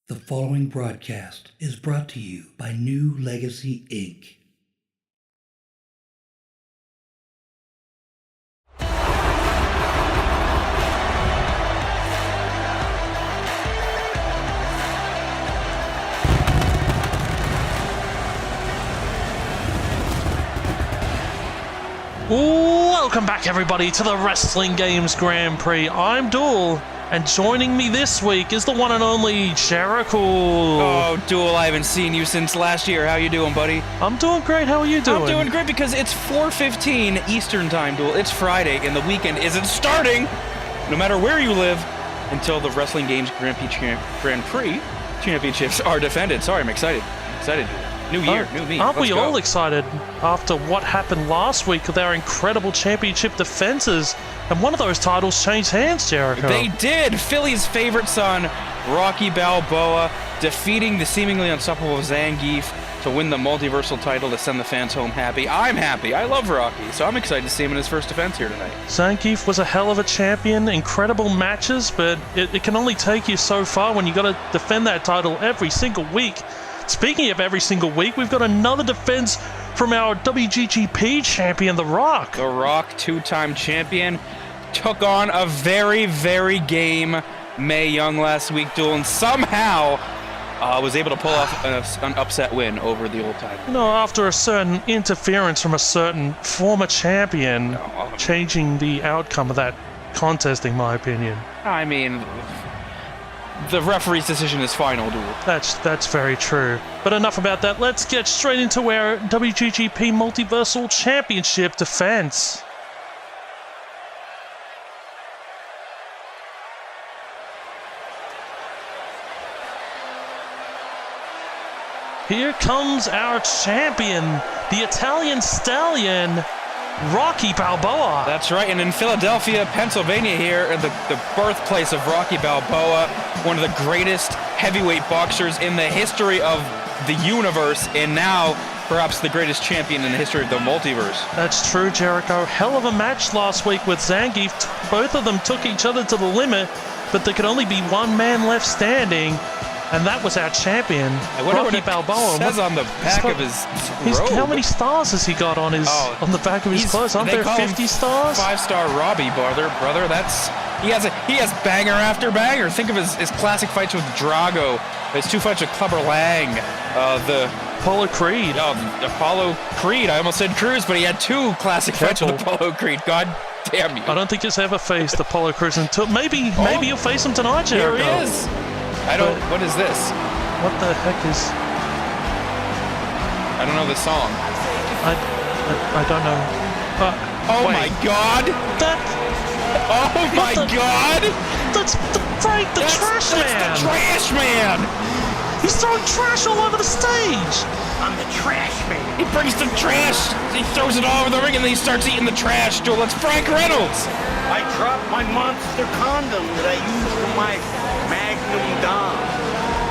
The following broadcast is brought to you by newLEGACYinc. Welcome back, everybody, to the Wrestling Games Grand Prix. I'm Duel, and joining me this week is the one and only Jericho. Oh, Duel, I haven't seen you since last year. How you doing, buddy? I'm doing great. How are you doing? I'm doing great because it's 4:15 Eastern Time, Duel. It's Friday, and the weekend isn't starting, no matter where you live, until the Wrestling Games Grand Prix championships are defended. Sorry, I'm excited. Duel. New year, new me. Aren't Let's we go. all excited after what happened last week with our incredible championship defenses? And one of those titles changed hands, Jericho. They did. Philly's favorite son, Rocky Balboa, defeating the seemingly unstoppable Zangief to win the Multiversal Title to send the fans home happy. I'm happy. I love Rocky, so I'm excited to see him in his first defense here tonight. Zangief was a hell of a champion, incredible matches, but it can only take you so far when you got to defend that title every single week. Speaking of every single week, we've got another defense from our WGGP champion, The Rock. The Rock, two-time champion, took on a very, very game Mae Young last week, Duel, and somehow was able to pull off an upset win over the old title. You know, after a certain interference from a certain former champion, changing the outcome of that contest, in my opinion. I mean, the referee's decision is final, Duel. That's very true. But enough about that. Let's get straight into our WGGP Multiversal Championship defense. Here comes our champion, the Italian Stallion, Rocky Balboa. That's right, and in Philadelphia, Pennsylvania here, the birthplace of Rocky Balboa, one of the greatest heavyweight boxers in the history of the universe, and now perhaps the greatest champion in the history of the multiverse. That's true, Jericho. Hell of a match last week with Zangief. Both of them took each other to the limit, but there could only be one man left standing, and that was our champion, Rocky Balboa. It says on the back of his robe. How many stars has he got on the back of his clothes? Aren't there 50 stars? 5-star Robbie, brother. He has banger after banger. Think of his classic fights with Drago, his 2 fights with Clubber Lang, the Apollo Creed. Oh, Apollo Creed. I almost said Cruz, but he had 2 classic fights with Apollo Creed. God damn you. I don't think he's ever faced Apollo Creed until maybe you'll face him tonight, Jericho. Here he is. What is this? What the heck is? I don't know the song. I don't know. Oh my God! Oh my God! That's Frank, the trash man! That's the trash man! He's throwing trash all over the stage! I'm the trash man. He brings the trash, he throws it all over the ring, and then he starts eating the trash, Joel. That's Frank Reynolds! I dropped my monster condom that I used for my Magnum Dom.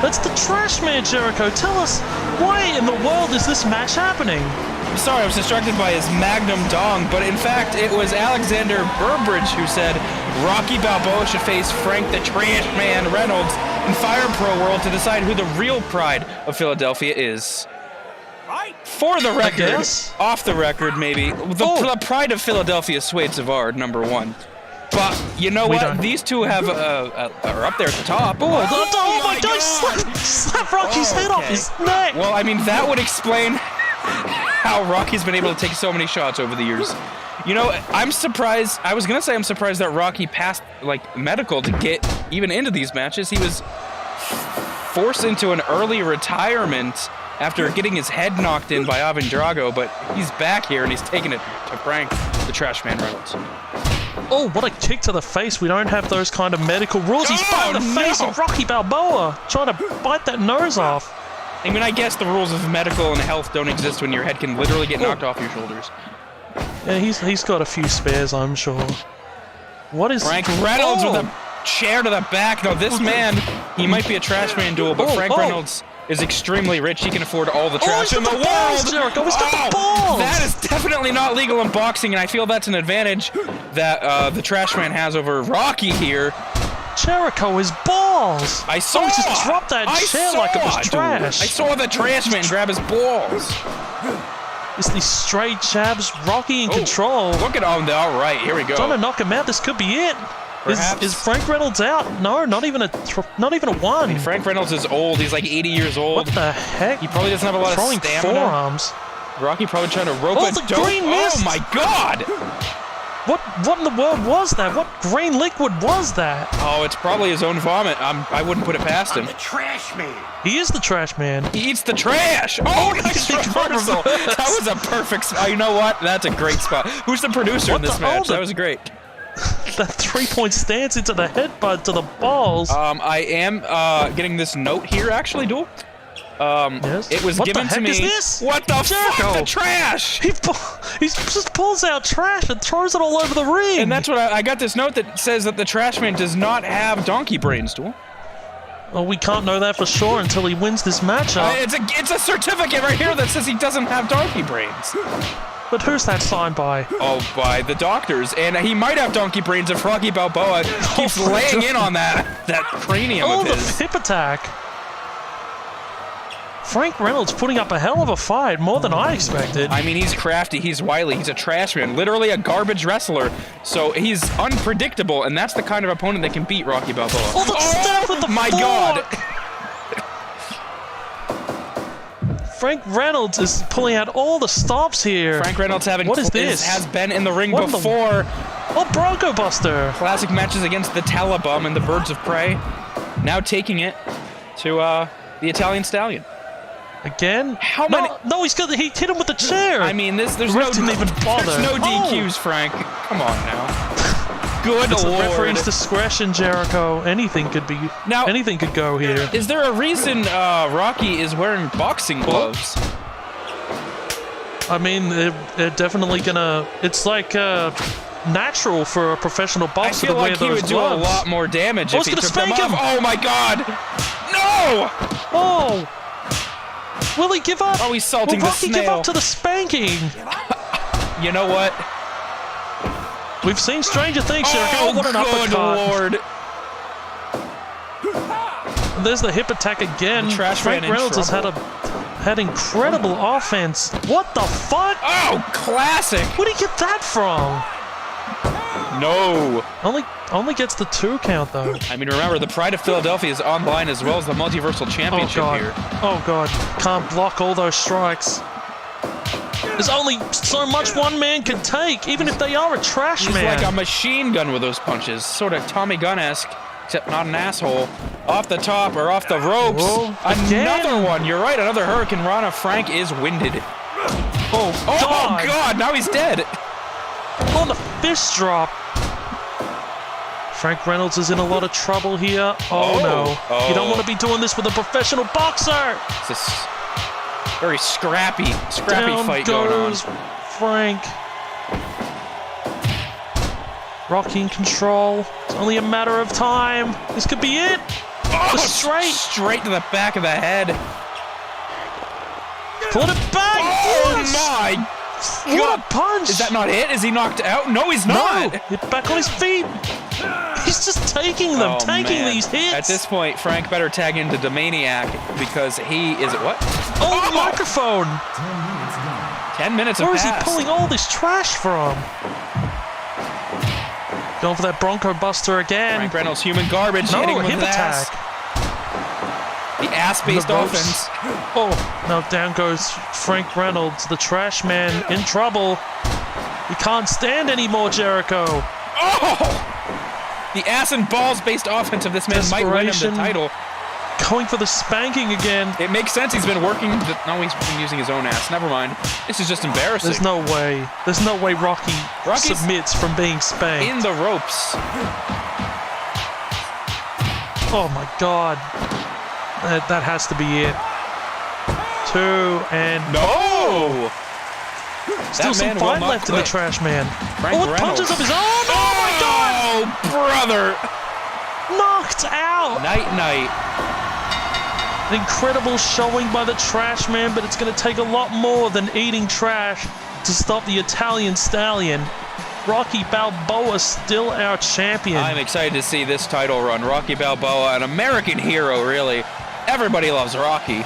That's the trash man, Jericho. Tell us, why in the world is this match happening? I'm sorry, I was distracted by his Magnum Dong, but in fact, it was Alexander Burbridge who said Rocky Balboa should face Frank the Trash Man Reynolds in Fire Pro World to decide who the real pride of Philadelphia is. Right? For the record, off the record maybe, the pride of Philadelphia, Suede Savard, #1. But you know what? These two have are up there at the top. Oh my God! Slap Rocky's head off his neck. Well, I mean, that would explain how Rocky's been able to take so many shots over the years. You know, I'm surprised. I was gonna say I'm surprised that Rocky passed medical to get even into these matches. He was forced into an early retirement after getting his head knocked in by Ivan Drago, but he's back here and he's taking it to Frank the Trash Man Reynolds. Oh, what a kick to the face. We don't have those kind of medical rules. He's biting the face of Rocky Balboa, trying to bite that nose off. I mean, I guess the rules of medical and health don't exist when your head can literally get knocked off your shoulders. Yeah, he's got a few spares, I'm sure. What is... Frank Reynolds with a chair to the back. No, this man, he might be a trash man Duel, but Frank Reynolds is extremely rich. He can afford all the trash in the world. Jericho, he's got the balls. That is definitely not legal in boxing, and I feel that's an advantage that the trash man has over Rocky here. Jericho, his balls! I saw. Oh, he just dropped that chair like it was dude. trash. I saw the trash man grab his balls. It's these straight jabs. Rocky in control. Look at him. All right, here we go. Trying to knock him out. This could be it. Is Frank Reynolds out? No, not even a one. I mean, Frank Reynolds is old. He's like 80 years old. What the heck? He probably doesn't have a lot Throwing of stamina. forearms. Rocky probably trying to rope the green mist. Oh my God! What in the world was that? What green liquid was that? Oh, it's probably his own vomit. I wouldn't put it past him. The trash man. He is the trash man. He eats the trash. Oh, nice reversal. That was a perfect. You know what? That's a great spot. Who's the producer in this match? That was great. That 3-point stance into the headbutt to the balls. I am getting this note here, actually, Duel. Yes? It was What given the to heck me. is this? What the Jericho. fuck? The trash. He just pulls out trash and throws it all over the ring. And that's what I got this note that says that the trash man does not have donkey brains, Duel. Well, we can't know that for sure until he wins this matchup. It's a certificate right here that says he doesn't have donkey brains. But who's that signed by? Oh, by the doctors. And he might have donkey brains if Rocky Balboa keeps laying in on that cranium of the his. hip attack. Frank Reynolds putting up a hell of a fight, more than I expected. I mean, he's crafty, he's wily, he's a trash man, literally a garbage wrestler. So he's unpredictable, and that's the kind of opponent that can beat Rocky Balboa. Oh, the stuff with the my fork. God! Frank Reynolds is pulling out all the stops here. Frank Reynolds What is this? has been in the ring What before. Oh, Bronco Buster. Classic matches against the Talibum and the Birds of Prey. Now taking it to the Italian Stallion. Again? How many? No, he hit him with the chair. I mean, there's no ref didn't even bother. There's no Oh. DQs, Frank. Come on now. Good It's Lord. a referee's discretion, Jericho. Anything could go here. Is there a reason Rocky is wearing boxing gloves? I mean, they're definitely gonna. It's like natural for a professional I boxer feel to wear like he those would do gloves. a lot more damage if he gonna took them spank off. him. Oh my God! No! Oh! Will he give up? Oh, he's salting Will the Rocky snail. give up to the spanking? You know what? We've seen stranger things, Jericho. What an good uppercut. Lord! There's the hip attack again. The trash Frank man in Reynolds has had incredible offense. What the fuck? Oh, classic! Where did he get that from? No. Only gets the 2 count though. I mean, remember, the Pride of Philadelphia is online as well as the Multiversal Championship here. Oh god. Can't block all those strikes. There's only so much one man can take, even if they are a trash He's man. like a machine gun with those punches. Sort of Tommy Gunn-esque, except not an asshole. Off the top or off the ropes. Whoa, again. Another one. You're right, another Hurricane Rana. Frank is winded. Oh God, now he's dead. Oh, the fist drop. Frank Reynolds is in a lot of trouble here. Oh no. You don't want to be doing this with a professional boxer. It's this very scrappy Down fight going on. goes Frank. Rocky in control. It's only a matter of time. This could be it. Oh, straight to the back of the head. Put it back. Oh Yes! my What a punch. Is that not it? Is he knocked out? No, he's not. No. Get back on his feet. He's just taking them, taking man. these hits. At this point, Frank better tag into the Maniac because he is what? Oh, the microphone. 10 minutes have Where is he passed. pulling all this trash from? Going for that Bronco Buster again. Frank Reynolds, human garbage, No, hitting him hip with his ass. attack. The ass-based The ropes. offense. Oh, now down goes Frank Reynolds, the trash man, in trouble. He can't stand anymore, Jericho. Oh! The ass and balls-based offense of this man might win him the Desperation. title. Going for the spanking again. It makes sense. He's been working. No, he's been using his own ass. Never mind. This is just embarrassing. There's no way. There's no way Rocky Rocky's submits from being spanked. in the ropes. Oh my God. That has to be it. 2 and No! still some man will fight not left in the quit. trash man. Frank Oh, Reynolds. punches up his own. Oh my God! Oh, brother! Knocked out. Night, night. An incredible showing by the trash man, but it's going to take a lot more than eating trash to stop the Italian Stallion. Rocky Balboa still our champion. I'm excited to see this title run. Rocky Balboa, an American hero, really. Everybody loves Rocky.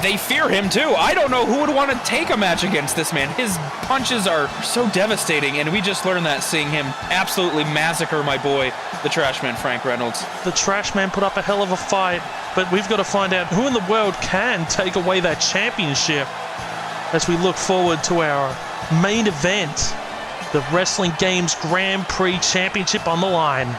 They fear him too. I don't know who would want to take a match against this man. His punches are so devastating, and we just learned that seeing him absolutely massacre my boy, the Trash Man, Frank Reynolds. The Trash Man put up a hell of a fight, but we've got to find out who in the world can take away that championship as we look forward to our main event, the Wrestling Games Grand Prix Championship on the line.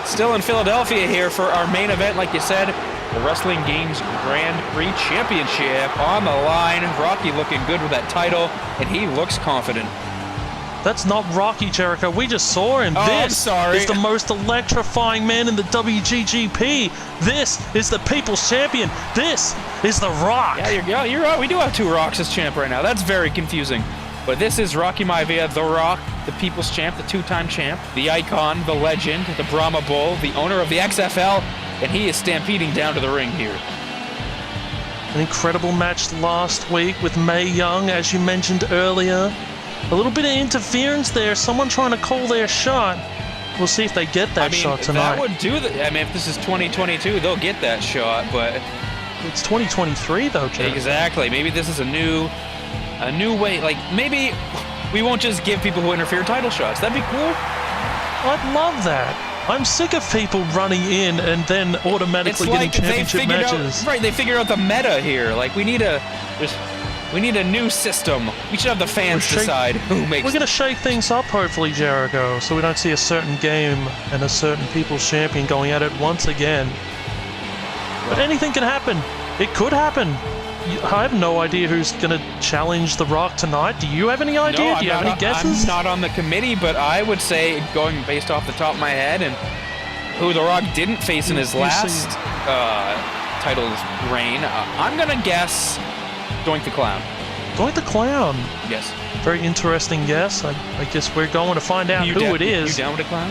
Still in Philadelphia here for our main event, like you said, the Wrestling Games Grand Prix Championship on the line. Rocky looking good with that title, and he looks confident. That's not Rocky, Jericho. We just saw him. Oh, this I'm sorry. is the most electrifying man in the WGGP. This is the People's Champion. This is The Rock. Yeah, you're right. We do have two Rocks as champ right now. That's very confusing. But this is Rocky Maivia, The Rock, the People's Champ, the two-time champ, the icon, the legend, the Brahma Bull, the owner of the XFL, and he is stampeding down to the ring here. An incredible match last week with Mae Young, as you mentioned earlier. A little bit of interference there, someone trying to call their shot. We'll see if they get that shot tonight. That would do the, I mean, if this is 2022, they'll get that shot, but it's 2023 though, Jericho. Exactly. Maybe this is a new way. Like, maybe we won't just give people who interfere title shots. That'd be cool. I'd love that. I'm sick of people running in and then automatically getting championship matches. They figured out the meta here. Like, we need a new system. We should have the fans decide who makes. We're going to shake things up, hopefully, Jericho, so we don't see a certain game and a certain People's Champion going at it once again. But anything can happen. It could happen. I have no idea who's going to challenge The Rock tonight. Do you have any idea? No, Do you have any guesses? I'm not on the committee, but I would say, going based off the top of my head, and who The Rock didn't face in his last title's reign, I'm going to guess Doink the Clown. Doink the Clown? Yes. Very interesting guess. I guess we're going to find out who it is. You down with the Clown?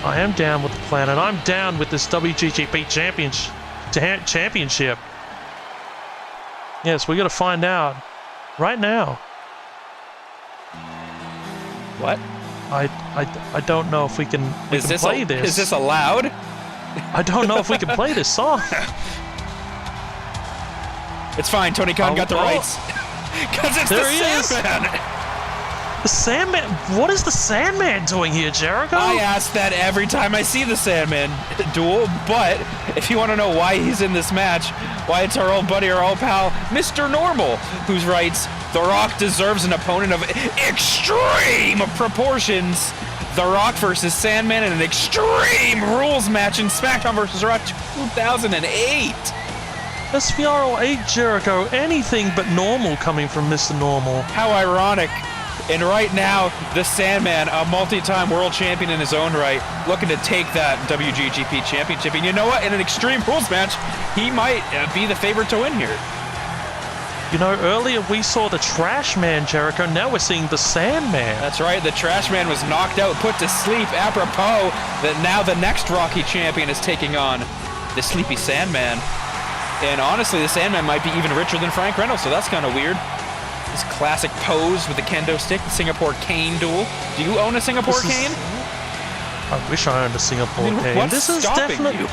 I am down with the Clown, and I'm down with this WGGP Championship. Yes, we got to find out right now. What? I don't know if we can play this. Is this allowed? I don't know if we can play this song. It's fine. Tony Khan got the rights. Because it's there the Sandman. The Sandman. What is the Sandman doing here, Jericho? I ask that every time I see the Sandman duel, but if you want to know why he's in this match, why it's our old buddy, our old pal, Mr. Normal, who writes, The Rock deserves an opponent of extreme proportions. The Rock versus Sandman in an Extreme Rules match in SmackDown vs. Raw 2008. SVR 08, Jericho. Anything but normal coming from Mr. Normal. How ironic. And right now, the Sandman, a multi-time world champion in his own right, looking to take that WGGP Championship. And you know what? In an Extreme Rules match, he might be the favorite to win here. You know, earlier we saw the Trash Man, Jericho. Now we're seeing the Sandman. That's right. The Trash Man was knocked out, put to sleep, apropos that now the next Rocky champion is taking on the Sleepy Sandman. And honestly, the Sandman might be even richer than Frank Reynolds, so that's kind of weird. This classic pose with the kendo stick, the Singapore cane duel. Do you own a Singapore cane? I wish I owned a Singapore cane. What's This is stopping you?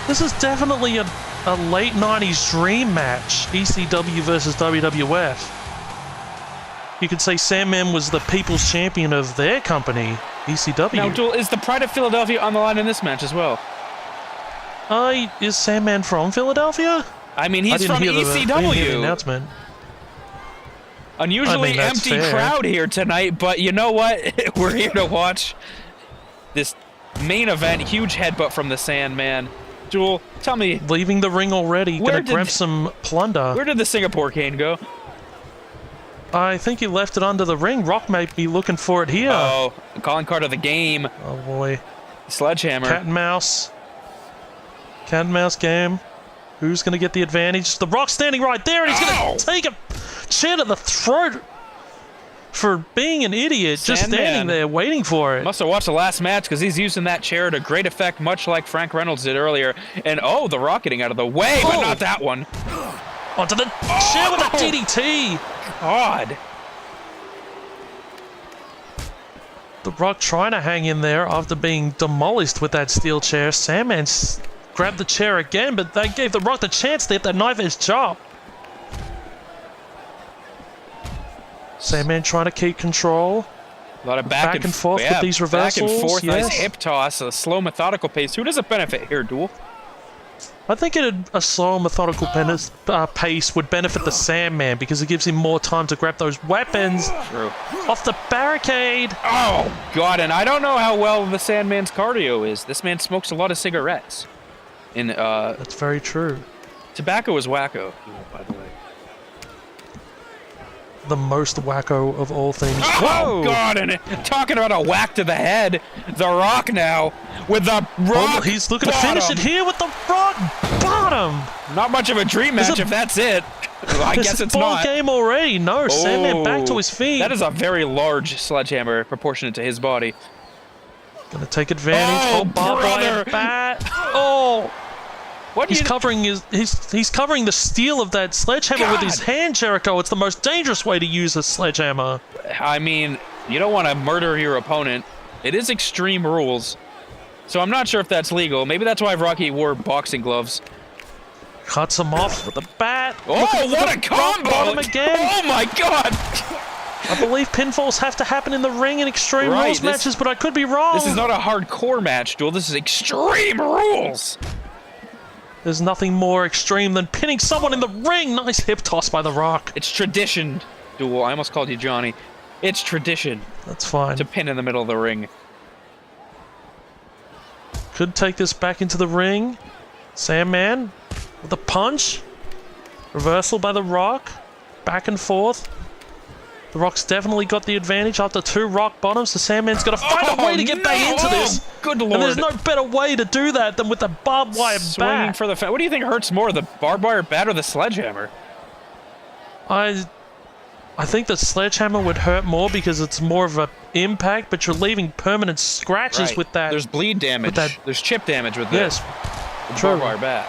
This is definitely a late 90s dream match, ECW versus WWF. You could say Sandman was the people's champion of their company, ECW. Now, Duel, is the Pride of Philadelphia on the line in this match as well? Is Sandman from Philadelphia? I mean, he's from I didn't hear the ECW. announcement. Unusually that's empty fair. crowd here tonight, but you know what? We're here to watch this main event. Huge headbutt from the Sandman. Jewel, tell me, Leaving the ring already, Where gonna did- grab some plunder. where did the Singapore cane go? I think he left it under the ring. Rock might be looking for it here. Oh, the calling card of the game. Oh boy. Sledgehammer. Cat and mouse. Cat and mouse game. Who's going to get the advantage? The Rock standing right there, and he's going Ow! to take a chair to the throat for being an idiot, just Sandman. standing there waiting for it. Must have watched the last match because he's using that chair to great effect, much like Frank Reynolds did earlier. And oh, the Rock getting out of the way, but Oh. not that one. Onto the chair with a DDT. God. The Rock trying to hang in there after being demolished with that steel chair. Sandman grabbed the chair again, but that gave the Rock the chance to hit that knife-edge chop. Sandman trying to keep control. A lot of back and forth with these Back and reversals, forth, nice yes. hip toss, a slow, methodical pace. Who does it benefit here, Duel? I think a slow, methodical pace would benefit the Sandman because it gives him more time to grab those weapons True. off the barricade. Oh, God, and I don't know how well the Sandman's cardio is. This man smokes a lot of cigarettes. And That's very true. tobacco is wacko, by the way. The most wacko of all things. Oh, God, and talking about a whack to the head, The Rock now with the Rock Oh, he's looking to finish it here with the Rock bottom. Not much of a dream match if that's it. Well, I guess it's ball not. game already. No, Sandman back to Oh, his feet. That is a very large sledgehammer proportionate to his body. Gonna take advantage. Oh, barbed wire brother. bat. Oh, What do he's you covering he's covering the steel of that sledgehammer with his God. hand, Jericho. It's the most dangerous way to use a sledgehammer. I mean, you don't want to murder your opponent. It is Extreme Rules. So I'm not sure if that's legal. Maybe that's why Rocky wore boxing gloves. Cuts him off with the bat. Oh, what a combo! bottom again. Oh my God! I believe pinfalls have to happen in the ring in Extreme Right, Rules this- matches, but I could be wrong. This is not a hardcore match, Duel. This is Extreme Rules. There's nothing more extreme than pinning someone in the ring. Nice hip toss by The Rock. It's tradition, Duel. I almost called you Johnny. It's tradition That's fine. to pin in the middle of the ring. Could take this back into the ring. Sandman with a punch. Reversal by The Rock. Back and forth. The Rock's definitely got the advantage after two rock bottoms. The Sandman's got to find a way to get back into this. Good Lord. And there's no better way to do that than with a barbed wire Swinging bat. for the what do you think hurts more, the barbed wire bat or the sledgehammer? I think the sledgehammer would hurt more because it's more of a impact, but you're leaving permanent scratches Right. with that. There's bleed damage. that- There's chip damage with Yes, the true. barbed wire bat.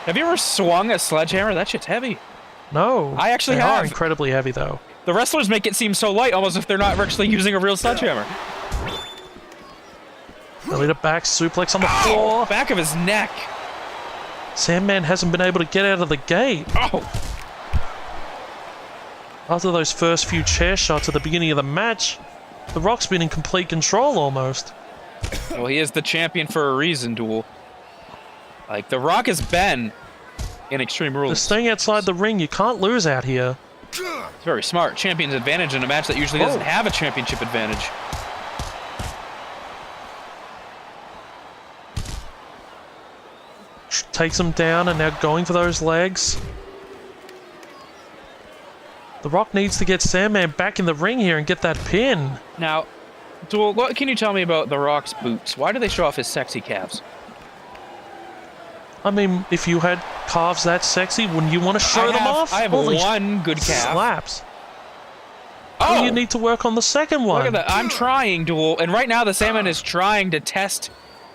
Have you ever swung a sledgehammer? That shit's heavy. No. I actually they have. are incredibly heavy though. The wrestlers make it seem so light, almost if they're not actually using a real sledgehammer. Belly to back suplex on the floor. Back of his neck. Sandman hasn't been able to get out of the gate. Oh, After those first few chair shots at the beginning of the match, The Rock's been in complete control almost. well, he is the champion for a reason, Duel. Like, The Rock has been in Extreme The Rules. staying outside the ring, you can't lose out here. It's very smart. Champion's advantage in a match that usually doesn't have a championship advantage. Takes him down and now going for those legs. The Rock needs to get Sandman back in the ring here and get that pin. Now, Duel, what can you tell me about The Rock's boots? Why do they show off his sexy calves? I mean, if you had calves that sexy, wouldn't you want to show them off? I have Holy one good calf. slaps. Oh, Well, you need to work on the second one. look at that. I'm trying, Duel. And right now, the Sandman is trying to test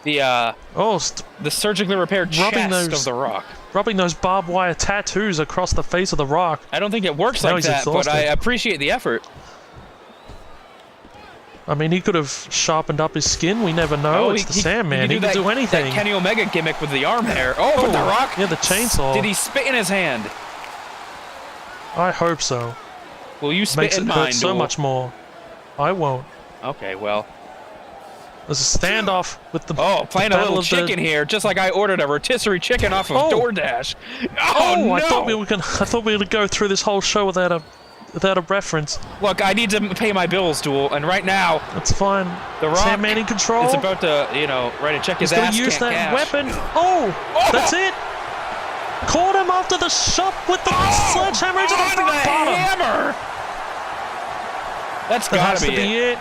the surgically repaired chest of The Rock. Rubbing those barbed wire tattoos across the face of The Rock. I don't think it works Now like he's that, but exhausted. I appreciate the effort. I mean, he could have sharpened up his skin. We never know. It's the Sandman. He can do anything. That Kenny Omega gimmick with the arm hair. Oh, with The Rock. Yeah, the chainsaw. Did he spit in his hand? I hope so. Will you spit Makes in it mine, hurt so Duel? much more. I won't. Okay, well. There's a standoff with the. Oh, playing the a battle little of the- chicken here, just like I ordered a rotisserie chicken off of DoorDash. Oh, no! I thought we were gonna go through this whole show without a reference. Look, I need to pay my bills, Duel, and right now, That's fine. The Rock Sandman in control. is about to, write a check his He's gonna ass. use can't that cash. weapon. Oh, that's it. Caught him after the shot with the sledgehammer into the On front the bottom. hammer! That's That has gotta to be be it. it.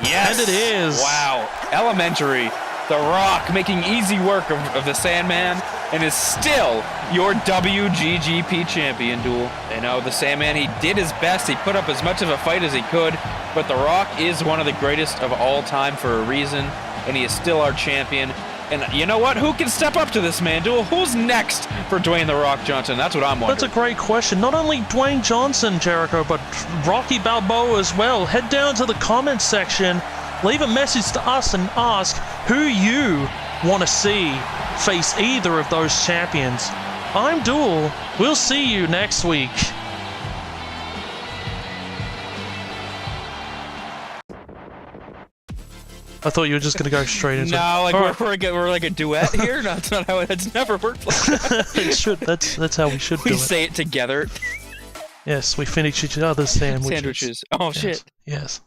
Yes! And it is. Wow. Elementary. The Rock making easy work of the Sandman and is still your WGGP champion, Duel. You know, the Sandman, he did his best. He put up as much of a fight as he could, but The Rock is one of the greatest of all time for a reason, and he is still our champion. And you know what? Who can step up to this man, Duel? Who's next for Dwayne The Rock Johnson? That's what I'm wondering. That's a great question. Not only Dwayne Johnson, Jericho, but Rocky Balboa as well. Head down to the comments section, leave a message to us and ask who you want to see face either of those champions. I'm Duel. We'll see you next week. I thought you were just going to go straight into No, like All right. we're like a duet here. No, that's not how it's never worked like that. It should. That's how we should We do it. say it together. Yes, we finish each other's sandwiches. Sandwiches. Oh, Yes. shit. Yes.